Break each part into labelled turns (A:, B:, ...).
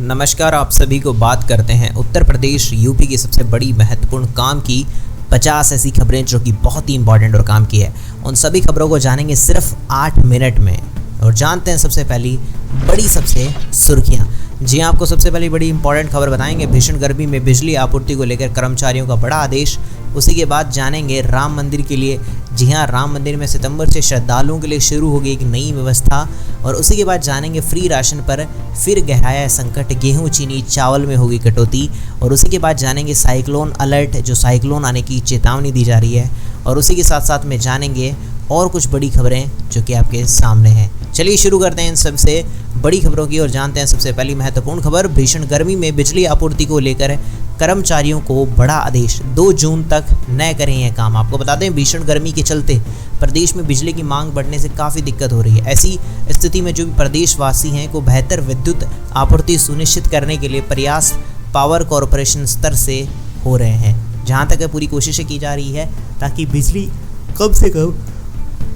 A: नमस्कार, आप सभी को बात करते हैं उत्तर प्रदेश यूपी की सबसे बड़ी महत्वपूर्ण काम की 50 ऐसी खबरें जो कि बहुत ही इंपॉर्टेंट और काम की है। उन सभी खबरों को जानेंगे सिर्फ 8 मिनट में। और जानते हैं सबसे पहली बड़ी सबसे सुर्खियां। जी हाँ, आपको सबसे पहली बड़ी इंपॉर्टेंट खबर बताएंगे। भीषण गर्मी में बिजली आपूर्ति को लेकर कर्मचारियों का बड़ा आदेश। उसी के बाद जानेंगे राम मंदिर के लिए। जी हाँ, राम मंदिर में सितंबर से श्रद्धालुओं के लिए शुरू होगी एक नई व्यवस्था। और उसी के बाद जानेंगे फ्री राशन पर फिर गहराया संकट, गेहूं चीनी चावल में होगी कटौती। और उसी के बाद जानेंगे साइक्लोन अलर्ट, जो साइक्लोन आने की चेतावनी दी जा रही है। और उसी के साथ साथ में जानेंगे और कुछ बड़ी खबरें जो कि आपके सामने हैं। चलिए शुरू करते हैं इन सबसे बड़ी खबरों की और जानते हैं सबसे पहली महत्वपूर्ण खबर। भीषण गर्मी में बिजली आपूर्ति को लेकर कर्मचारियों को बड़ा आदेश। 2 जून तक न करें यह काम। आपको बता दें, भीषण गर्मी के चलते प्रदेश में बिजली की मांग बढ़ने से काफ़ी दिक्कत हो रही है। ऐसी स्थिति में जो भी प्रदेशवासी हैं को बेहतर विद्युत आपूर्ति सुनिश्चित करने के लिए प्रयास पावर कॉरपोरेशन स्तर से हो रहे हैं। जहाँ तक पूरी कोशिशें की जा रही है ताकि बिजली कम से कम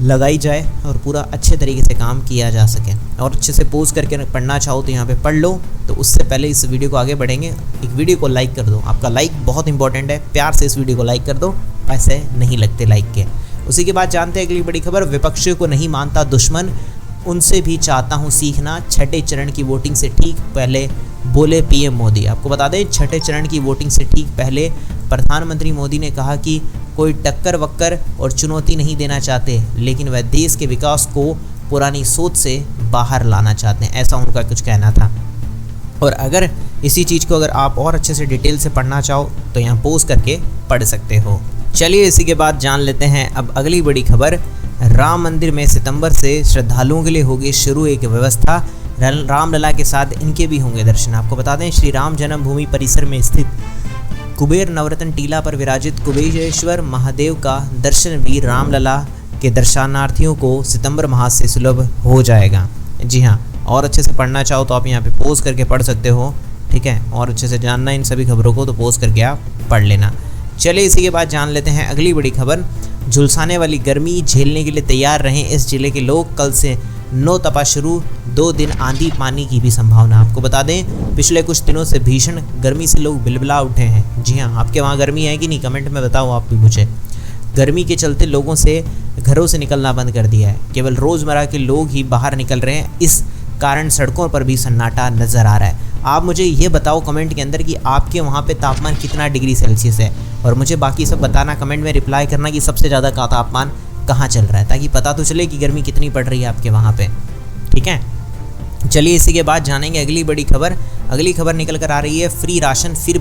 A: लगाई जाए और पूरा अच्छे तरीके से काम किया जा सके। और अच्छे से पोज करके पढ़ना चाहो तो यहाँ पे पढ़ लो। तो उससे पहले इस वीडियो को आगे बढ़ेंगे, एक वीडियो को लाइक कर दो। आपका लाइक बहुत इंपॉर्टेंट है, प्यार से इस वीडियो को लाइक कर दो, पैसे नहीं लगते लाइक के। उसी के बाद जानते हैं अगली बड़ी खबर। विपक्षियों को नहीं मानता दुश्मन, उनसे भी चाहता हूँ सीखना। छठे चरण की वोटिंग से ठीक पहले बोले पीएम मोदी। आपको बता दें, छठे चरण की वोटिंग से ठीक पहले प्रधानमंत्री मोदी ने कहा कि कोई टक्कर वक्कर और चुनौती नहीं देना चाहते, लेकिन वह देश के विकास को पुरानी सोच से बाहर लाना चाहते हैं, ऐसा उनका कुछ कहना था। और अगर इसी चीज़ को अगर आप और अच्छे से डिटेल से पढ़ना चाहो तो यहाँ पोज करके पढ़ सकते हो। चलिए इसी के बाद जान लेते हैं अब अगली बड़ी खबर। राम मंदिर में सितंबर से श्रद्धालुओं के लिए होगी शुरू एक व्यवस्था। रामलला के साथ इनके भी होंगे दर्शन। आपको बता दें, श्री राम जन्मभूमि परिसर में स्थित कुबेर नवरत्न टीला पर विराजित कुबेरेश्वर महादेव का दर्शन भी रामलला के दर्शनार्थियों को सितंबर माह से सुलभ हो जाएगा। जी हाँ, और अच्छे से पढ़ना चाहो तो आप यहाँ पे पोज करके पढ़ सकते हो, ठीक है। और अच्छे से जानना इन सभी खबरों को तो पोज करके आप पढ़ लेना। चलिए इसी के बाद जान लेते हैं अगली बड़ी खबर। झुलसाने वाली गर्मी झेलने के लिए तैयार रहें इस जिले के लोग। कल से 9 तपा शुरू, 2 दिन आंधी पानी की भी संभावना। आपको बता दें, पिछले कुछ दिनों से भीषण गर्मी से लोग बिलबिला उठे हैं। जी हाँ, आपके वहाँ गर्मी है कि नहीं, कमेंट में बताओ आप भी मुझे। गर्मी के चलते लोगों से घरों से निकलना बंद कर दिया है। केवल रोज़मर्रा के लोग ही बाहर निकल रहे हैं। इस कारण सड़कों पर भी सन्नाटा नज़र आ रहा है। आप मुझे ये बताओ कमेंट के अंदर कि आपके वहाँ पे तापमान कितना डिग्री सेल्सियस है, और मुझे बाकी सब बताना, कमेंट में रिप्लाई करना कि सबसे ज़्यादा का तापमान कहाँ चल रहा है, ताकि पता तो चले कि गर्मी कितनी पड़ रही है आपके वहाँ पे, ठीक है। चलिए इसी के बाद जानेंगे अगली बड़ी खबर। अगली खबर निकल कर आ रही है, फ्री राशन फिर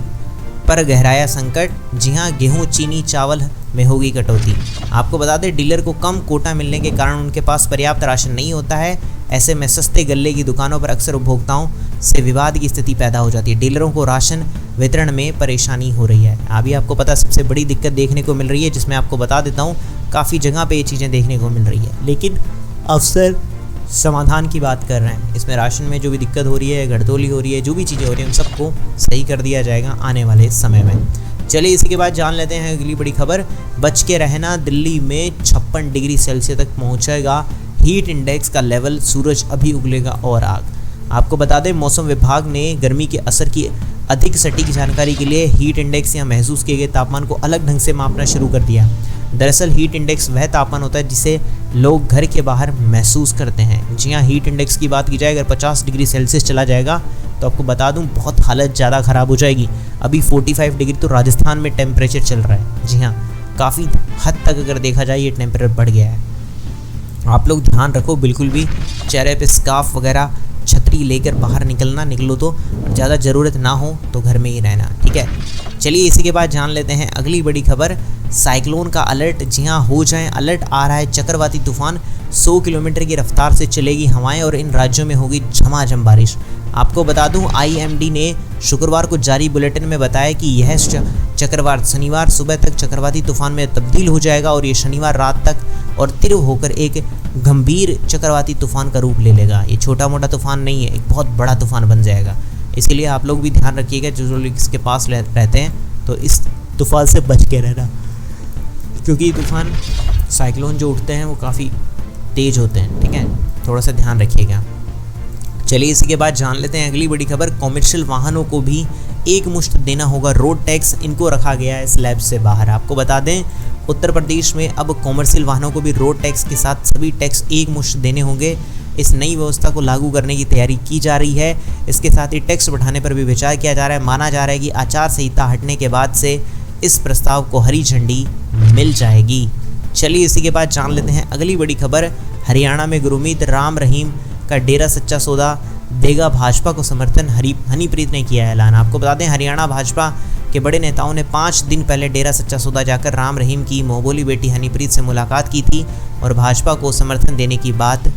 A: पर गहराया संकट। जी हाँ, गेहूं चीनी चावल में होगी कटौती। आपको बता दें, डीलर को कम कोटा मिलने के कारण उनके पास पर्याप्त राशन नहीं होता है। ऐसे में सस्ते गल्ले की दुकानों पर अक्सर उपभोक्ताओं से विवाद की स्थिति पैदा हो जाती है। डीलरों को राशन वितरण में परेशानी हो रही है। अभी आपको पता सबसे बड़ी दिक्कत देखने को मिल रही है, जिसमें आपको बता देता हूँ काफ़ी जगह पे ये चीज़ें देखने को मिल रही है, लेकिन अफसर समाधान की बात कर रहे हैं। इसमें राशन में जो भी दिक्कत हो रही है, घटतौली हो रही है, जो भी चीज़ें हो रही हैं, उन सबको सही कर दिया जाएगा आने वाले समय में। चलिए इसी के बाद जान लेते हैं अगली बड़ी खबर। बच के रहना, दिल्ली में 56 डिग्री सेल्सियस तक पहुँचेगा हीट इंडेक्स का लेवल, सूरज अभी उगलेगा और आग। आपको बता दें, मौसम विभाग ने गर्मी के असर की अधिक सटीक जानकारी के लिए हीट इंडेक्स या महसूस किए गए तापमान को अलग ढंग से मापना शुरू कर दिया। दरअसल हीट इंडेक्स वह तापमान होता है जिसे लोग घर के बाहर महसूस करते हैं। जी हाँ, हीट इंडेक्स की बात की जाए, अगर 50 डिग्री सेल्सियस चला जाएगा तो आपको बता दूं बहुत हालत ज़्यादा ख़राब हो जाएगी। अभी 45 डिग्री तो राजस्थान में टेम्परेचर चल रहा है। जी हाँ, काफ़ी हद तक अगर देखा जाए ये टेम्परेचर बढ़ गया है। आप लोग ध्यान रखो, बिल्कुल भी चेहरे पे स्कार्फ वगैरह छतरी लेकर बाहर निकलो तो, ज़्यादा ज़रूरत ना हो तो घर में ही रहना, ठीक है। चलिए इसी के बाद जान लेते हैं अगली बड़ी खबर। साइक्लोन का अलर्ट। जी हाँ, हो जाए अलर्ट आ रहा है। चक्रवाती तूफान 100 किलोमीटर की रफ्तार से चलेगी हवाएं और इन राज्यों में होगी झमाझम बारिश। आपको बता दूं, आईएमडी ने शुक्रवार को जारी बुलेटिन में बताया कि यह चक्रवात शनिवार सुबह तक चक्रवाती तूफान में तब्दील हो जाएगा और ये शनिवार रात तक और तीव्र होकर एक गंभीर चक्रवाती तूफान का रूप ले लेगा। ये छोटा मोटा तूफान नहीं है, एक बहुत बड़ा तूफान बन जाएगा। इसके लिए आप लोग भी ध्यान रखिएगा, जो लोग इसके पास रहते हैं तो इस तूफान से बच के रहना, क्योंकि तूफान साइक्लोन जो उठते हैं वो काफ़ी तेज़ होते हैं, ठीक है। थोड़ा सा ध्यान रखिएगा। चलिए इसी के बाद जान लेते हैं अगली बड़ी खबर। कॉमर्शियल वाहनों को भी एक मुश्त देना होगा रोड टैक्स, इनको रखा गया है स्लैब से बाहर। आपको बता दें उत्तर प्रदेश में अब कॉमर्शियल वाहनों को भी रोड टैक्स के साथ सभी टैक्स एक मुश्त देने होंगे। इस नई व्यवस्था को लागू करने की तैयारी की जा रही है। इसके साथ ही टैक्स बढ़ाने पर भी विचार किया जा रहा है। माना जा रहा है कि आचार संहिता हटने के बाद से इस प्रस्ताव को हरी झंडी मिल जाएगी। चलिए इसी के बाद जान लेते हैं अगली बड़ी खबर। हरियाणा में गुरमीत राम रहीम का डेरा सच्चा सौदा देगा भाजपा को समर्थन, हनीप्रीत ने किया ऐलान। आपको बता दें हरियाणा भाजपा के बड़े नेताओं ने 5 दिन पहले डेरा सच्चा सौदा जाकर राम रहीम की मोहबोली बेटी हनीप्रीत से मुलाकात की थी और भाजपा को समर्थन देने की बात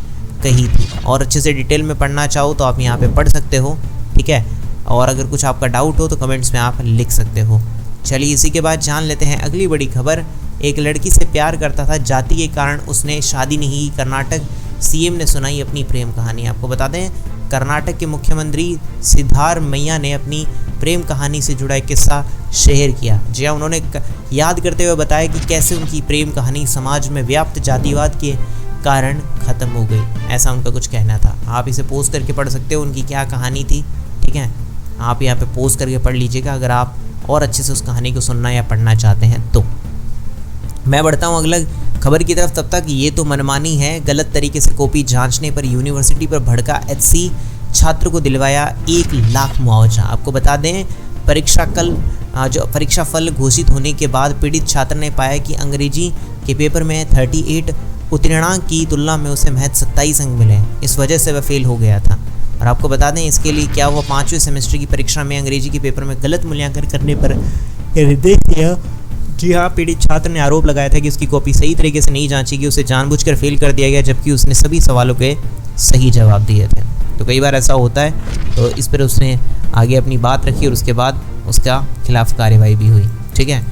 A: कही थी। और अच्छे से डिटेल में पढ़ना चाहो तो आप यहाँ पे पढ़ सकते हो, ठीक है। और अगर कुछ आपका डाउट हो तो कमेंट्स में आप लिख सकते हो। चलिए इसी के बाद जान लेते हैं अगली बड़ी खबर। एक लड़की से प्यार करता था, जाति के कारण उसने शादी नहीं की। कर्नाटक सीएम ने सुनाई अपनी प्रेम कहानी। आपको बता दें कर्नाटक के मुख्यमंत्री सिद्धारमैया ने अपनी प्रेम कहानी से जुड़ा एक किस्सा शेयर किया। जी हाँ, उन्होंने याद करते हुए बताया कि कैसे उनकी प्रेम कहानी समाज में व्याप्त जातिवाद के कारण ख़त्म हो गई, ऐसा उनका कुछ कहना था। आप इसे पोस्ट करके पढ़ सकते हो उनकी क्या कहानी थी, ठीक है। आप यहाँ पे पोस्ट करके पढ़ लीजिएगा अगर आप और अच्छे से उस कहानी को सुनना या पढ़ना चाहते हैं तो। मैं बढ़ता हूँ अगला खबर की तरफ। तब तक ये तो मनमानी है, गलत तरीके से कॉपी जांचने पर यूनिवर्सिटी पर भड़का एचसी, छात्र को दिलवाया 1 लाख मुआवजा। आपको बता दें परीक्षा फल घोषित होने के बाद पीड़ित छात्र ने पाया कि अंग्रेजी के पेपर में 38 उत्तीर्णांक की तुलना में उसे महज 27 अंक मिले। इस वजह से वह फेल हो गया था। और आपको बता दें इसके लिए क्या हुआ, 5वें सेमेस्टर की परीक्षा में अंग्रेजी के पेपर में गलत मूल्यांकन करने पर निर्देश दिया। जी हाँ, पीड़ित छात्र ने आरोप लगाया था कि उसकी कॉपी सही तरीके से नहीं जांची गई, उसे जानबूझकर फेल कर दिया गया जबकि उसने सभी सवालों के सही जवाब दिए थे। तो कई बार ऐसा होता है, तो इस पर उसने आगे अपनी बात रखी और उसके बाद उसका खिलाफ कार्रवाई भी हुई, ठीक है।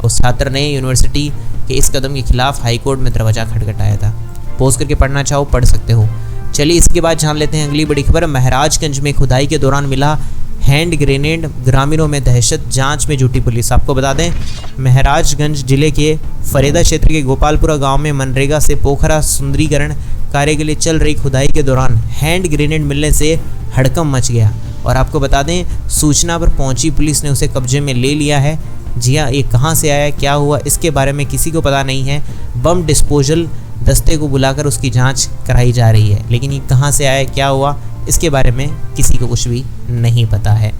A: उस छात्र ने यूनिवर्सिटी के इस कदम के खिलाफ हाईकोर्ट में दरवाजा खटखटाया था। पोस्ट करके पढ़ना चाहो पढ़ सकते हो। चलिए इसके बाद जान लेते हैं अगली बड़ी खबर। महाराजगंज में खुदाई के दौरान मिला हैंड ग्रेनेड, ग्रामीणों में दहशत, जांच में जुटी पुलिस। आपको बता दें महाराजगंज जिले के फरेदा क्षेत्र के गोपालपुरा गांव में मनरेगा से पोखरा सुंदरीकरण कार्य के लिए चल रही खुदाई के दौरान हैंड ग्रेनेड मिलने से हड़कंप मच गया। और आपको बता दें सूचना पर पहुंची पुलिस ने उसे कब्जे में ले लिया है। जी हाँ, ये कहाँ से आया, क्या हुआ, इसके बारे में किसी को पता नहीं है। बम डिस्पोजल दस्ते को बुलाकर उसकी जांच कराई जा रही है, लेकिन ये कहाँ से आया, क्या हुआ, इसके बारे में किसी को कुछ भी नहीं पता है।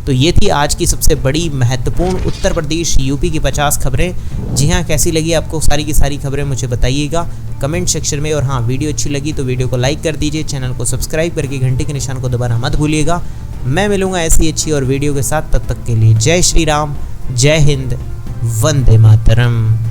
A: तो ये थी आज की सबसे बड़ी महत्वपूर्ण उत्तर प्रदेश यूपी की 50 खबरें। जी हाँ, कैसी लगी आपको सारी की सारी खबरें मुझे बताइएगा कमेंट सेक्शन में। और हाँ, वीडियो अच्छी लगी तो वीडियो को लाइक कर दीजिए, चैनल को सब्सक्राइब करके घंटे के निशान को दबाना मत भूलिएगा। मैं मिलूंगा ऐसी अच्छी और वीडियो के साथ, तब तक के लिए जय श्री राम, जय हिंद, वंदे मातरम।